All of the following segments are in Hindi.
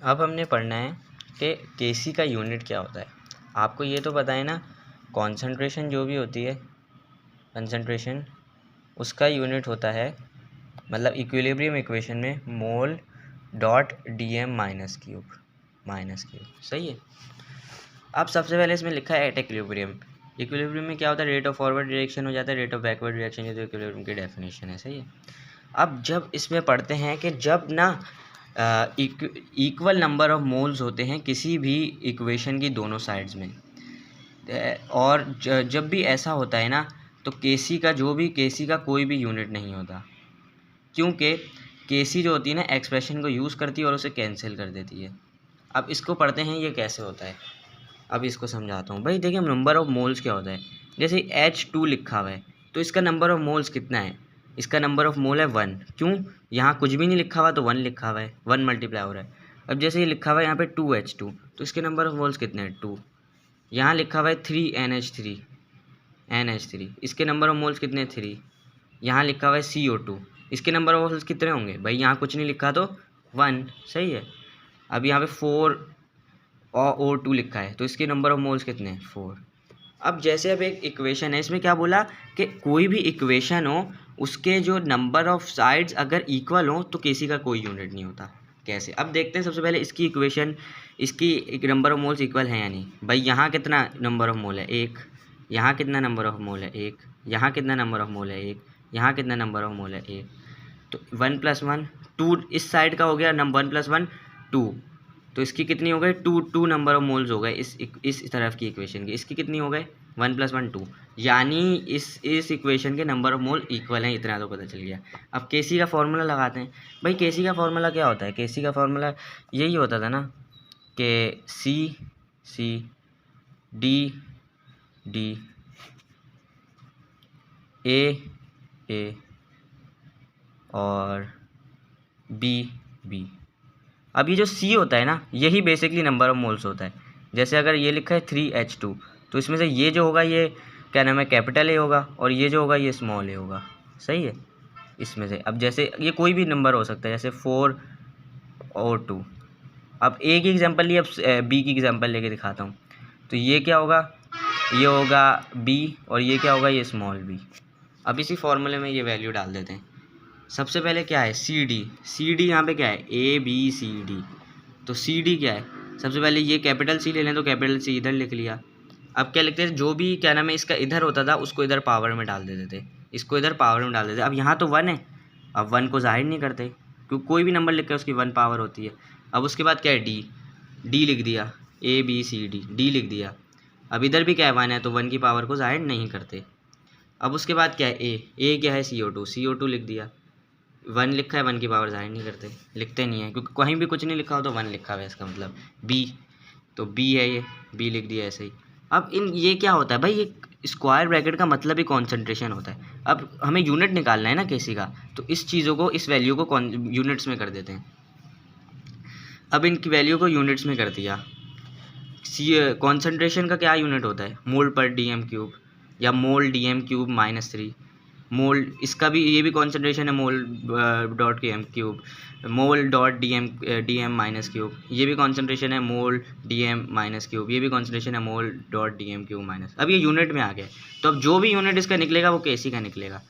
अब हमने पढ़ना है कि केसी का यूनिट क्या होता है। आपको ये तो पता है ना, कॉन्सेंट्रेशन जो भी होती है, कंसंट्रेशन, उसका यूनिट होता है, मतलब इक्विलिब्रियम इक्वेशन में मोल डॉट डीएम माइनस क्यूब। सही है। अब सबसे पहले इसमें लिखा है एट इक्विलिब्रियम। इक्विलिब्रियम में क्या होता है, रेट ऑफ फॉरवर्ड डायरेक्शन हो जाता है, रेट ऑफ बैकवर्ड डायरेक्शन, ये तो इक्विलिब्रियम की डेफिनेशन है। सही है। अब जब इसमें पढ़ते हैं कि जब ना इक्वल नंबर ऑफ मोल्स होते हैं किसी भी इक्वेशन की दोनों साइड्स में, और जब भी ऐसा होता है ना, तो केसी का कोई भी यूनिट नहीं होता, क्योंकि केसी जो होती है ना, एक्सप्रेशन को यूज़ करती है और उसे कैंसिल कर देती है। अब इसको पढ़ते हैं ये कैसे होता है। अब इसको समझाता हूँ। भाई देखिए, नंबर ऑफ मोल्स क्या होता है। जैसे H2 लिखा हुआ है, तो इसका नंबर ऑफ मोल्स कितना है, इसका नंबर ऑफ मोल है 1। क्यों, यहाँ कुछ भी नहीं लिखा हुआ तो 1 लिखा हुआ है, 1 मल्टीप्लाई हो रहा है। अब जैसे ये लिखा हुआ है यहाँ पे 2H2, तो इसके नंबर ऑफ मोल्स कितने हैं, 2। यहाँ लिखा हुआ है 3NH3, इसके नंबर ऑफ मोल्स कितने हैं, 3। यहाँ लिखा हुआ है CO2, इसके नंबर ऑफ मोल्स कितने होंगे, भाई यहाँ कुछ नहीं लिखा तो 1। सही है। अब यहाँ पे 4 और O2 लिखा है, तो इसके नंबर ऑफ मोल्स कितने हैं, 4। अब जैसे अब एक इक्वेशन है, इसमें क्या बोला कि कोई भी इक्वेशन हो, उसके जो नंबर ऑफ साइड्स अगर इक्वल हो तो किसी का कोई यूनिट नहीं होता। कैसे, अब देखते हैं। सबसे पहले इसकी इक्वेशन, इसकी नंबर ऑफ मोल्स इक्वल है या नहीं। भाई यहाँ कितना नंबर ऑफ मोल है, 1। यहाँ कितना नंबर ऑफ मोल है, 1। यहाँ कितना नंबर ऑफ मोल है, 1। यहाँ कितना नंबर ऑफ मोल है, 1। तो 1 + 1 2 इस साइड का हो गया, 1 + 1 2। तो इसकी कितनी हो गई, 2 नंबर ऑफ मोल्स हो गए इस तरफ की इक्वेशन की। इसकी कितनी हो गए, 1 + 1 2, यानी इस इक्वेशन के नंबर ऑफ मोल इक्वल हैं। इतना तो पता चल गया। अब केसी का फॉर्मूला लगाते हैं। भाई केसी का फॉर्मूला क्या होता है, केसी का फॉर्मूला यही होता था ना कि C D D A और B। अब ये जो C होता है ना, यही बेसिकली नंबर ऑफ मोल्स होता है। जैसे अगर ये लिखा है 3H2, तो इसमें से ये जो होगा, ये क्या नाम है, कैपिटल A होगा, और ये जो होगा ये स्मॉल a होगा। सही है। इसमें से अब जैसे ये कोई भी नंबर हो सकता है, जैसे 4 और 2। अब A की एग्जांपल ली, अब B की एग्जांपल लेके दिखाता हूँ। तो ये क्या होगा, ये होगा B, और ये क्या होगा, ये स्मॉल b। अब इसी फॉर्मूले में ये वैल्यू डाल देते हैं। सबसे पहले क्या है, CD यहाँ पे क्या है, ABCD। तो CD क्या है, सबसे पहले ये कैपिटल C ले लें, तो कैपिटल C इधर लिख लिया। अब क्या लिखते हैं, जो भी क्या नाम है इसका इधर होता था, उसको इधर पावर में डाल देते थे, इसको इधर पावर में डाल देते। अब यहाँ तो 1 है, अब 1 को जाहिर नहीं करते, क्योंकि कोई भी नंबर लिख के उसकी 1 पावर होती है। अब उसके बाद क्या है, D लिख दिया, ABCD, D लिख दिया। अब इधर भी क्या है, 1 है, तो 1 की पावर को जाहिर नहीं करते। अब उसके बाद क्या है, A क्या है, CO2 लिख दिया। 1 लिखा है, 1 की पावर जाहिर नहीं करते, लिखते नहीं है, क्योंकि कहीं भी कुछ नहीं लिखा हो तो 1 लिखा हुआ है, इसका मतलब B, तो B है, ये B लिख दिया ऐसे ही। अब ये क्या होता है भाई, ये स्क्वायर ब्रैकेट का मतलब ही कॉन्सेंट्रेशन होता है। अब हमें यूनिट निकालना है ना केसी का, तो इस चीज़ों को, इस वैल्यू को यूनिट्स में कर देते हैं। अब इनकी वैल्यू को यूनिट्स में कर दिया। कॉन्सेंट्रेशन का क्या यूनिट होता है, मोल पर DM³ या मोल DM³ -3 मोल। इसका भी, ये भी कॉन्सेंट्रेशन है, मोल डॉट DM³, मोल डॉट DM -3। ये भी कॉन्सेंट्रेशन है, मोल DM -3। ये भी कॉन्सेंट्रेशन है, मोल डॉट DM³। अब ये यूनिट में आ गया, तो अब जो भी यूनिट इसका निकलेगा वो केसी का निकलेगा।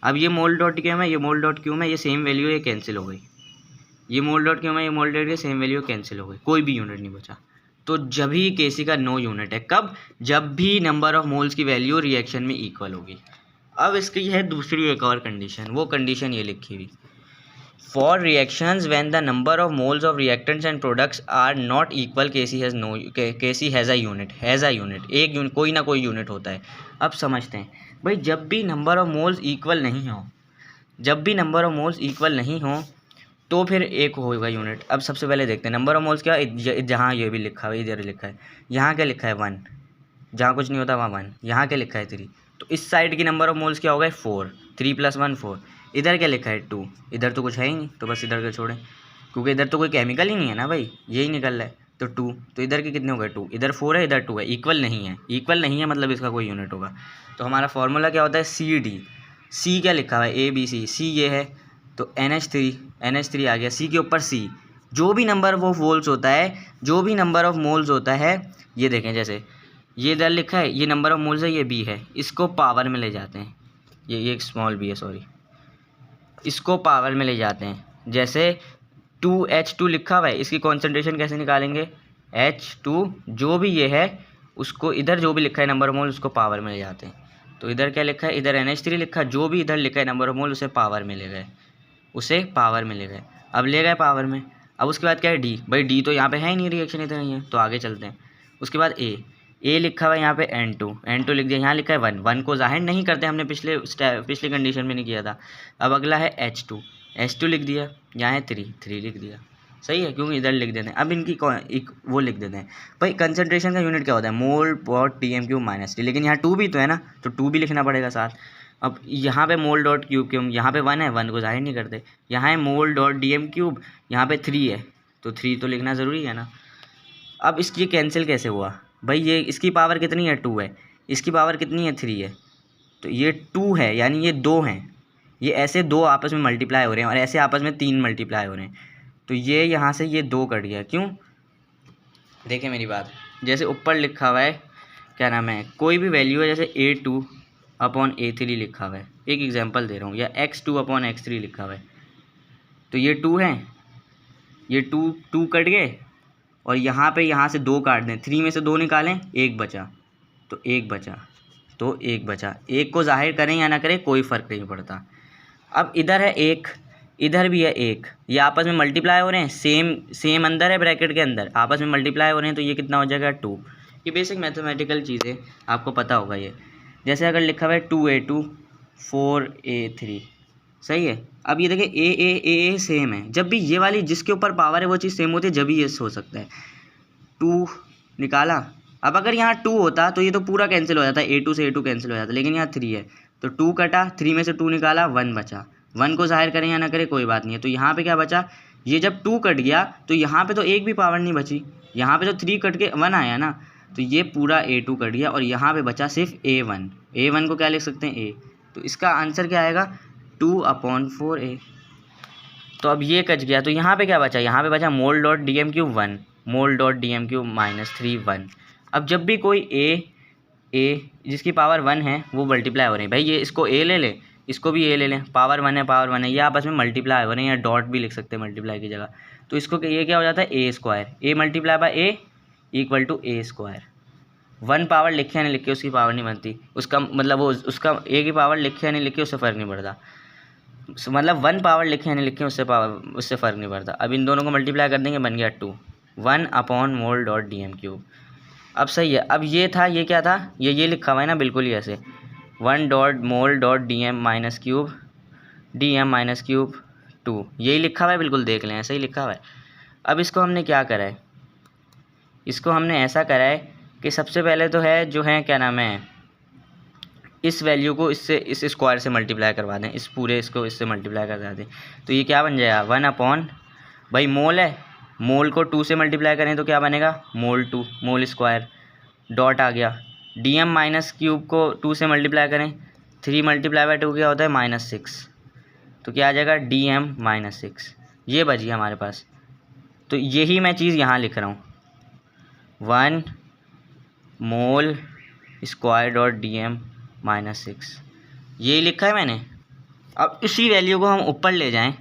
अब ये मोल डॉट क्यूम है, ये मोल डॉट क्यूम है, ये सेम वैल्यू, ये कैंसिल हो गई। ये मोल डॉट क्यूम है, ये मोल डॉट की सेम वैल्यू कैंसिल हो गई, कोई भी यूनिट नहीं बचा। तो जब ही केसी का नो यूनिट है, कब, जब भी नंबर ऑफ मोल्स की वैल्यू रिएक्शन में इक्वल होगी। अब इसकी है दूसरी एक और कंडीशन, वो कंडीशन ये लिखी हुई, for reactions when the number of moles of reactants and products are not equal, KC has a unit. एक कोई ना कोई यूनिट होता है। अब समझते हैं भाई, जब भी नंबर ऑफ मोल्स इक्वल नहीं हो, तो फिर एक होगा यूनिट। अब सबसे पहले देखते हैं नंबर ऑफ मोल्स क्या, जहाँ ये भी लिखा है, इधर लिखा है, यहाँ क्या लिखा है, 1, जहाँ कुछ नहीं होता वहाँ 1, यहाँ क्या लिखा है, 3। तो इस साइड की नंबर ऑफ मोल्स क्या हो गए, 4, 3 + 1 4। इधर क्या लिखा है, 2। इधर तो कुछ है ही नहीं, तो बस इधर के छोड़ें, क्योंकि इधर तो कोई केमिकल ही नहीं है ना भाई, यही निकल रहा है। तो 2, तो इधर के कितने हो गए, 2। इधर 4 है, इधर 2 है, इक्वल नहीं है, मतलब इसका कोई यूनिट होगा। तो हमारा फॉर्मूला क्या होता है, CD। C क्या लिखा हुआ है, ABC, C ये है, तो NH3 आ गया, C के ऊपर C, जो भी नंबर ऑफ मोल्स होता है, जो भी नंबर ऑफ मोल्स होता है, ये देखें जैसे ये इधर लिखा है, ये नंबर ऑफ मोल्स है, ये बी है, इसको पावर में ले जाते हैं, ये एक स्मॉल बी है सॉरी, इसको पावर में ले जाते हैं। जैसे 2H2 लिखा हुआ है, इसकी कॉन्सेंट्रेशन कैसे निकालेंगे, H2 जो भी ये है उसको इधर जो भी लिखा है नंबर ऑफ मोल उसको पावर में ले जाते हैं। तो इधर क्या लिखा है, इधर NH3 लिखा, जो भी इधर लिखा है नंबर ऑफ मोल उसे पावर में ले गए, उसे पावर में ले गए। अब ले गए पावर में, अब उसके बाद क्या है डी, भाई डी तो यहाँ पे है ही नहीं, रिएक्शन इधर नहीं है, तो आगे चलते हैं। उसके बाद ए लिखा हुआ है यहाँ पे N2 लिख दिया, यहाँ लिखा है 1 को जाहिर नहीं करते, हमने पिछली कंडीशन में नहीं किया था। अब अगला है H2 लिख दिया, यहाँ है 3 लिख दिया, सही है, क्योंकि इधर लिख देते हैं। अब इनकी एक वो लिख देते हैं, भाई कंसंट्रेशन का यूनिट क्या होता है, मोल डॉट TM³ माइनस T, लेकिन यहाँ 2 भी तो है ना, तो 2 भी लिखना पड़ेगा साथ। अब यहाँ पे मोल डॉट क्यूब, यहाँ पे 1 है, 1 को जाहिर नहीं करते, यहाँ है मोल डॉट DM³, यहाँ पे 3 है, तो 3 तो लिखना ज़रूरी है ना। अब इसकी कैंसिल कैसे हुआ, भाई ये इसकी पावर कितनी है 2 है, इसकी पावर कितनी है 3 है, तो ये 2 है यानी ये 2 हैं, ये ऐसे 2 आपस में मल्टीप्लाई हो रहे हैं और ऐसे आपस में 3 मल्टीप्लाई हो रहे हैं, तो ये यहाँ से ये 2 कट गया। क्यों, देखें मेरी बात, जैसे ऊपर लिखा हुआ है क्या नाम है, कोई भी वैल्यू है, जैसे A2/A3 लिखा हुआ है, एक एग्जांपल दे रहा हूँ, या X2/X3 लिखा हुआ है, तो ये 2 है, ये 2 कट गए और यहाँ पे यहाँ से 2 काट दें, 3 में से 2 निकालें, 1 बचा, तो 1 बचा, 1 को जाहिर करें या ना करें कोई फ़र्क नहीं पड़ता। अब इधर है 1, इधर भी है 1, ये आपस में मल्टीप्लाई हो रहे हैं, सेम अंदर है ब्रैकेट के अंदर, आपस में मल्टीप्लाई हो रहे हैं, तो ये कितना हो जाएगा 2। ये बेसिक मैथमेटिकल चीज़ें आपको पता होगा ये। जैसे अगर लिखा हुआ है 2A2 4A3, सही है। अब ये देखिए ए सेम है, जब भी ये वाली जिसके ऊपर पावर है वो चीज़ सेम होती है, जब भी ये हो सकता है। 2 निकाला, अब अगर यहाँ 2 होता तो ये तो पूरा कैंसिल हो जाता है, A2 से A2 कैंसिल हो जाता, लेकिन यहाँ 3 है, तो 2 कटा, 3 में से 2 निकाला, 1 बचा, 1 को जाहिर करें या ना करें कोई बात नहीं है, तो यहाँ पे क्या बचा, ये जब 2 कट गया तो यहाँ पे तो एक भी पावर नहीं बची, यहाँ पे तो 3 कट के 1 आया ना, तो ये पूरा A2 कट गया और यहाँ पे बचा सिर्फ A1 को क्या लिख सकते हैं A, तो इसका आंसर क्या आएगा 2/4A। तो अब ये कट गया, तो यहाँ पे क्या बचा, यहाँ पे बचा मोल डॉट DM³ 1, मोल डॉट DM³ माइनस 3 1। अब जब भी कोई ए जिसकी पावर 1 है वो मल्टीप्लाई हो रहे हैं, भाई ये इसको A ले लें, इसको भी A ले लें, पावर 1 है, ये आपस में मल्टीप्लाई हो रहे हैं, या डॉट भी लिख सकते हैं मल्टीप्लाई की जगह, तो इसको ये क्या हो जाता है A², A multiply by A equal to A²। 1 power लिखे या नहीं लिखे उसकी पावर नहीं बनती, उसका मतलब वो उसका A की पावर लिखे या नहीं लिखे उससे फ़र्क नहीं पड़ता, मतलब 1 पावर लिखे या नहीं लिखे उससे फ़र्क नहीं पड़ता। अब इन दोनों को मल्टीप्लाई कर देंगे, बन गया 2 1/मोल डॉट DM³। अब सही है, अब ये था, ये क्या था, ये लिखा हुआ है ना बिल्कुल ही ऐसे 1/मोल डॉट DM-³ 2, यही लिखा हुआ है, बिल्कुल देख लें ऐसे ही लिखा हुआ है। अब इसको हमने क्या करा है, इसको हमने ऐसा करा है कि सबसे पहले तो है जो है क्या नाम है, इस वैल्यू को इससे इस स्क्वायर से मल्टीप्लाई करवा दें, इस पूरे इसको इससे मल्टीप्लाई करवा दें, तो ये क्या बन जाएगा 1/, भाई मोल है, मोल को 2 से मल्टीप्लाई करें तो क्या बनेगा मोल 2 मोल स्क्वायर, डॉट आ गया, DM-³ को 2 से मल्टीप्लाई करें, 3 मल्टीप्लाई बाय 2 क्या होता है -6, तो क्या आ जाएगा DM-6, ये बची हमारे पास। तो यही मैं चीज़ यहाँ लिख रहा हूँ, 1 मोल स्क्वायर डॉट DM-6, यही लिखा है मैंने। अब इसी वैल्यू को हम ऊपर ले जाएं,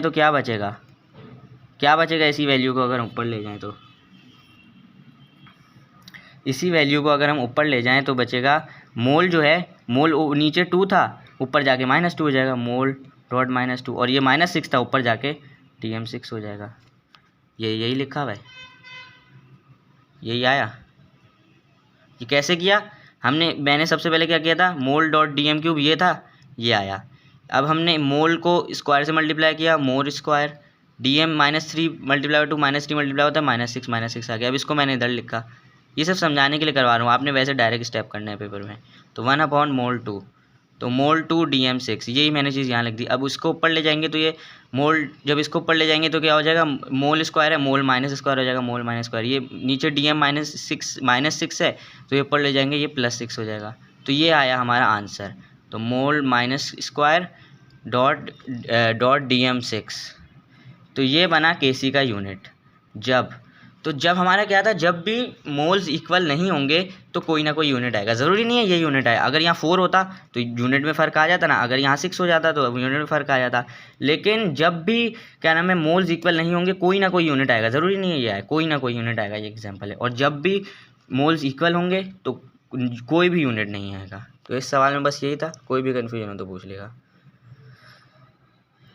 तो क्या बचेगा इसी वैल्यू को अगर ऊपर ले जाएं तो, इसी वैल्यू को अगर हम ऊपर ले जाएं तो बचेगा मोल जो है, मोल नीचे 2 था, ऊपर जाके -2 हो जाएगा, मोल डॉट -2, और ये -6 था, ऊपर जाके DM6 हो जाएगा। यही लिखा हुआ है, यही आया। ये कैसे किया मैंने सबसे पहले क्या किया था, मोल डॉट DM³ ये था, ये आया। अब हमने मोल को स्क्वायर से मल्टीप्लाई किया, mole square, DM-3 multiply 2 -3 multiply होता है -6 आ गया। अब इसको मैंने इधर लिखा, ये सब समझाने के लिए करवा रहा हूँ, आपने वैसे डायरेक्ट स्टेप करना है पेपर में। तो 1/मोल 2, तो मोल 2 DM6, यही मैंने चीज़ यहाँ लिख दी। अब उसको ऊपर ले जाएंगे तो ये मोल, जब इसको ऊपर ले जाएंगे तो क्या हो जाएगा, मोल स्क्वायर है, मोल माइनस स्क्वायर हो जाएगा, मोल माइनस स्क्वायर, ये नीचे DM-6 है, तो ये ऊपर ले जाएंगे, ये +6 हो जाएगा। तो ये आया हमारा आंसर। तो mole minus square dot DM6, तो ये बना Kc का यूनिट। जब हमारा क्या था, जब भी मोल्स इक्वल नहीं होंगे तो कोई ना कोई यूनिट आएगा। ज़रूरी नहीं है ये यूनिट आए, अगर यहाँ 4 होता तो यूनिट में फ़र्क आ जाता ना, अगर यहाँ 6 हो जाता तो यूनिट में फ़र्क आ जाता। लेकिन जब भी क्या नाम है मोल्स इक्वल नहीं होंगे कोई ना कोई यूनिट आएगा, ज़रूरी नहीं है ये आए, कोई ना कोई यूनिट आएगा, ये एग्जाम्पल है। और जब भी मोल्स इक्वल होंगे तो कोई भी यूनिट नहीं आएगा। तो इस सवाल में बस यही था, कोई भी कन्फ्यूजन हो तो पूछ लेगा।